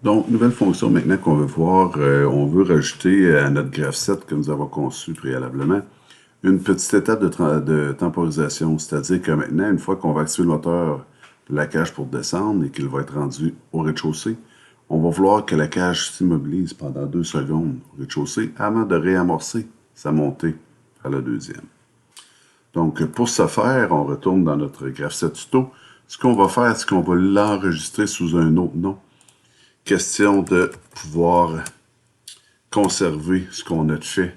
Donc, nouvelle fonction maintenant qu'on veut voir, on veut rajouter à notre graph set que nous avons conçu préalablement une petite étape de temporisation, c'est-à-dire que maintenant, une fois qu'on va activer le moteur de la cage pour descendre et qu'il va être rendu au rez-de-chaussée, on va vouloir que la cage s'immobilise pendant 2 secondes au rez-de-chaussée avant de réamorcer sa montée vers le deuxième. Donc, pour ce faire, on retourne dans notre graph set tuto. Ce qu'on va faire, c'est qu'on va l'enregistrer sous un autre nom. Question de pouvoir conserver ce qu'on a fait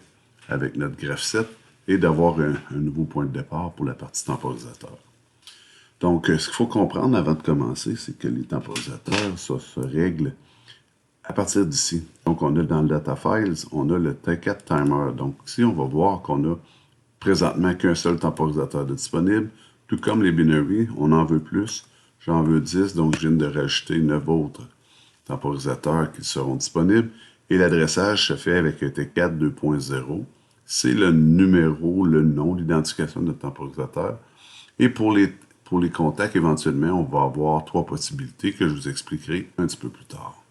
avec notre graph set et d'avoir un nouveau point de départ pour la partie temporisateur. Donc, ce qu'il faut comprendre avant de commencer, c'est que les temporisateurs, ça se règle à partir d'ici. Donc, on a dans le Data Files, on a le T4 Timer. Donc, ici, on va voir qu'on a présentement qu'un seul temporisateur de disponible. Tout comme les binaries, on en veut plus. J'en veux 10, donc je viens de rajouter 9 autres temporisateurs qui seront disponibles. Et l'adressage se fait avec T4 2.0. C'est le numéro, le nom, l'identification de notre temporisateur. Et pour les contacts, éventuellement, on va avoir 3 possibilités que je vous expliquerai un petit peu plus tard.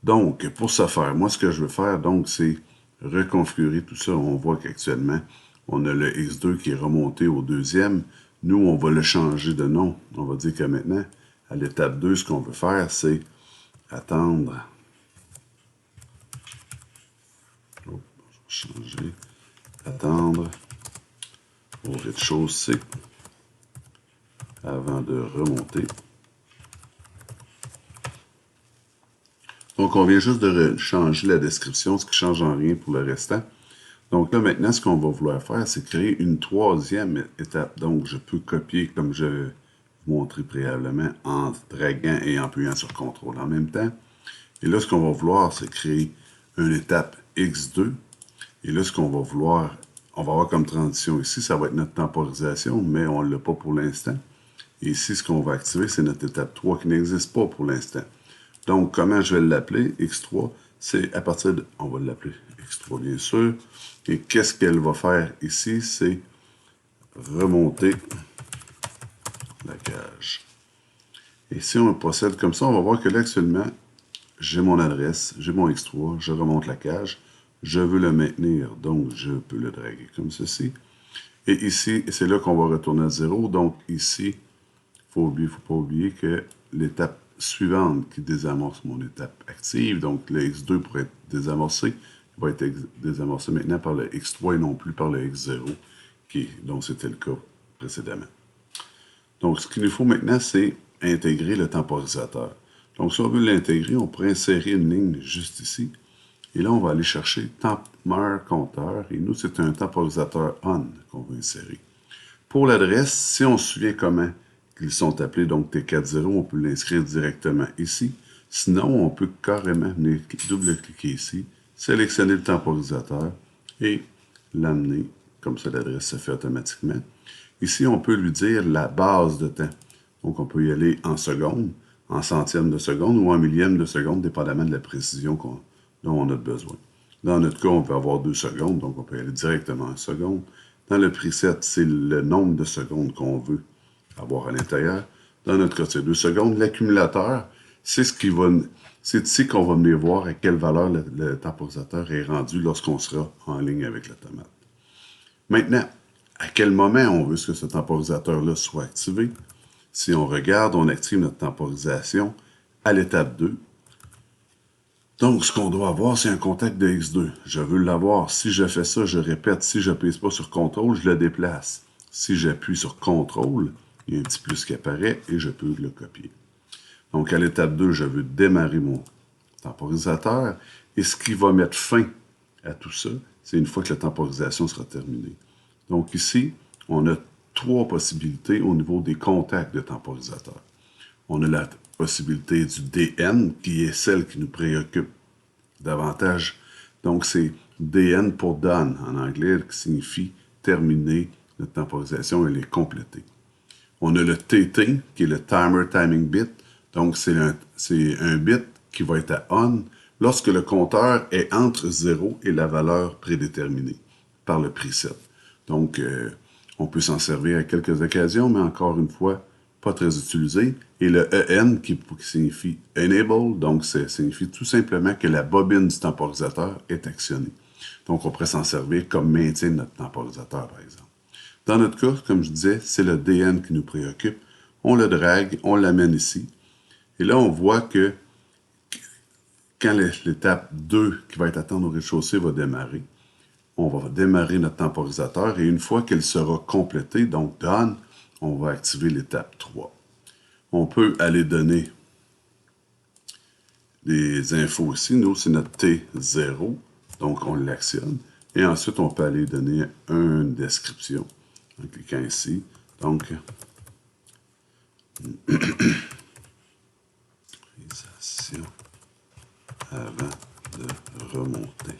Donc, pour ce faire, moi, ce que je veux faire, donc, c'est reconfigurer tout ça. On voit qu'actuellement, on a le X2 qui est remonté au deuxième. Nous, on va le changer de nom. On va dire que maintenant, à l'étape 2, ce qu'on veut faire, c'est attendre. Oh, je vais changer. Attendre au rez-de-chaussée avant de remonter. Donc, on vient juste de changer la description, ce qui ne change en rien pour le restant. Donc là, maintenant, ce qu'on va vouloir faire, c'est créer une troisième étape. Donc, je peux copier, comme je vais vous montrer préalablement, en draguant et en appuyant sur CTRL en même temps. Et là, ce qu'on va vouloir, c'est créer une étape X2. Et là, ce qu'on va vouloir, on va avoir comme transition ici, ça va être notre temporisation, mais on ne l'a pas pour l'instant. Et ici, ce qu'on va activer, c'est notre étape 3 qui n'existe pas pour l'instant. Donc, comment je vais l'appeler? X3, c'est à partir de... On va l'appeler X3, bien sûr. Et qu'est-ce qu'elle va faire ici? C'est remonter la cage. Et si on procède comme ça, on va voir que là, actuellement, j'ai mon adresse, j'ai mon X3, je remonte la cage. Je veux le maintenir, donc je peux le draguer comme ceci. Et ici, c'est là qu'on va retourner à 0. Donc ici, il ne faut pas oublier que l'étape suivante qui désamorce mon étape active, donc le X2 pourrait être désamorcé, va être désamorcé maintenant par le X3 et non plus par le X0, dont c'était le cas précédemment. Donc, ce qu'il nous faut maintenant, c'est intégrer le temporisateur. Donc, si on veut l'intégrer, on pourrait insérer une ligne juste ici. Et là, on va aller chercher timer compteur. Et nous, c'est un temporisateur on qu'on veut insérer. Pour l'adresse, si on se souvient comment ils sont appelés, donc T40, on peut l'inscrire directement ici. Sinon, on peut carrément venir double-cliquer ici, sélectionner le temporisateur et l'amener, comme ça l'adresse se fait automatiquement. Ici, on peut lui dire la base de temps. Donc, on peut y aller en secondes, en centièmes de seconde ou en millième de seconde, dépendamment de la précision dont on a besoin. Dans notre cas, on peut avoir 2 secondes, donc on peut y aller directement en secondes. Dans le preset, c'est le nombre de secondes qu'on veut avoir à l'intérieur. Dans notre cas, c'est 2 secondes. L'accumulateur, c'est ici qu'on va venir voir à quelle valeur le temporisateur est rendu lorsqu'on sera en ligne avec l'automate. Maintenant, à quel moment on veut que ce temporisateur-là soit activé? Si on regarde, on active notre temporisation à l'étape 2. Donc, ce qu'on doit avoir, c'est un contact de X2. Je veux l'avoir. Si je fais ça, je répète, si je ne pèse pas sur CTRL, je le déplace. Si j'appuie sur CTRL, il y a un petit plus qui apparaît et je peux le copier. Donc, à l'étape 2, je veux démarrer mon temporisateur. Et ce qui va mettre fin à tout ça, c'est une fois que la temporisation sera terminée. Donc ici, on a 3 possibilités au niveau des contacts de temporisateur. On a la possibilité du DN, qui est celle qui nous préoccupe davantage. Donc, c'est DN pour done en anglais, qui signifie terminer, notre temporisation, elle est complétée. On a le TT, qui est le Timer Timing Bit. Donc, c'est un bit qui va être à on lorsque le compteur est entre 0 et la valeur prédéterminée par le preset. Donc, on peut s'en servir à quelques occasions, mais encore une fois, pas très utilisé, et le EN qui signifie Enable, donc ça signifie tout simplement que la bobine du temporisateur est actionnée. Donc on pourrait s'en servir comme maintien de notre temporisateur, par exemple. Dans notre cas, comme je disais, c'est le DN qui nous préoccupe. On le drague, on l'amène ici. Et là, on voit que quand l'étape 2 qui va être attendre au rez-de-chaussée va démarrer, on va démarrer notre temporisateur et une fois qu'elle sera complétée, donc done, on va activer l'étape 3. On peut aller donner des infos ici. Nous, c'est notre T0, donc on l'actionne. Et ensuite, on peut aller donner une description en cliquant ici. Donc, avant de remonter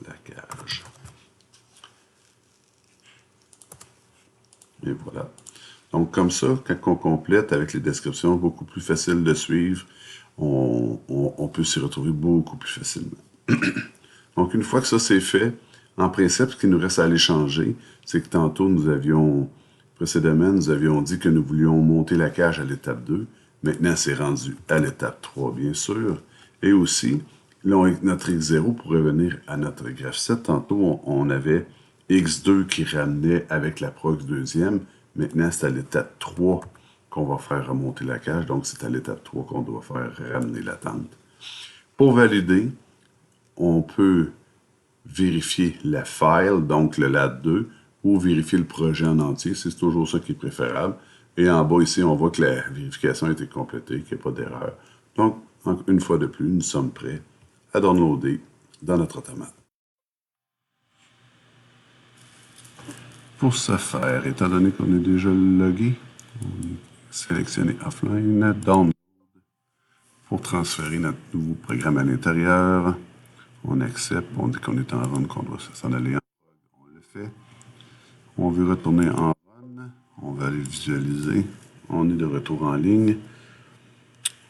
la cage. Et voilà. Donc, comme ça, quand on complète avec les descriptions, beaucoup plus facile de suivre, on peut s'y retrouver beaucoup plus facilement. Donc, une fois que ça c'est fait, en principe, ce qu'il nous reste à aller changer, c'est que tantôt, précédemment, nous avions dit que nous voulions monter la cage à l'étape 2. Maintenant, c'est rendu à l'étape 3, bien sûr. Et aussi, là, notre X0 pour revenir à notre graphe 7. Tantôt, on avait X2 qui ramenait avec la prox deuxième. Maintenant, c'est à l'étape 3 qu'on va faire remonter la cage. Donc, c'est à l'étape 3 qu'on doit faire ramener la tente. Pour valider, on peut vérifier la file, donc le LAT2, ou vérifier le projet en entier. C'est toujours ça qui est préférable. Et en bas, ici, on voit que la vérification a été complétée, qu'il n'y a pas d'erreur. Donc, une fois de plus, nous sommes prêts à downloader dans notre automate. Pour ce faire, étant donné qu'on est déjà logué, on va sélectionner Offline, Download. Pour transférer notre nouveau programme à l'intérieur, on accepte, on dit qu'on est en run, qu'on doit s'en aller en prog, on le fait. On veut retourner en run, on va aller visualiser, on est de retour en ligne.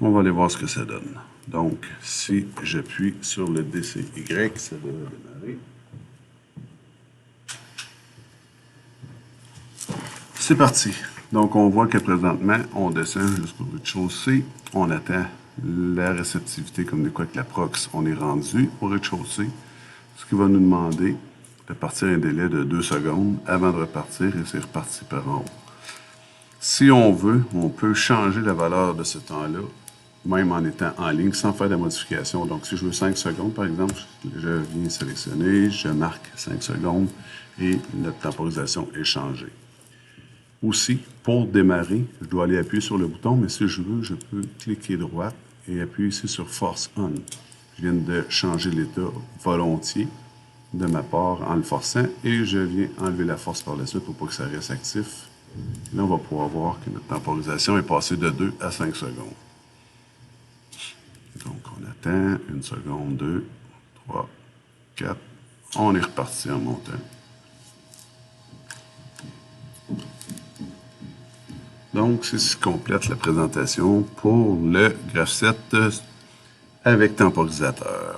On va aller voir ce que ça donne. Donc, si j'appuie sur le DCY, ça devrait démarrer. C'est parti. Donc, on voit que présentement, on descend jusqu'au rez-de-chaussée. On attend la réceptivité comme de quoi que la prox, on est rendu au rez-de-chaussée. Ce qui va nous demander de partir un délai de 2 secondes avant de repartir et c'est reparti par en haut. Si on veut, on peut changer la valeur de ce temps-là, même en étant en ligne, sans faire de modification. Donc, si je veux 5 secondes, par exemple, je viens sélectionner, je marque 5 secondes et notre temporisation est changée. Aussi, pour démarrer, je dois aller appuyer sur le bouton, mais si je veux, je peux cliquer droite et appuyer ici sur Force On. Je viens de changer l'état volontiers de ma part en le forçant et je viens enlever la force par la suite pour pas que ça reste actif. Là, on va pouvoir voir que notre temporisation est passée de 2 à 5 secondes. Donc, on attend 1 seconde, 2, 3, 4. On est reparti en montant. Donc, c'est ce qui complète la présentation pour le graphe 7 avec temporisateur.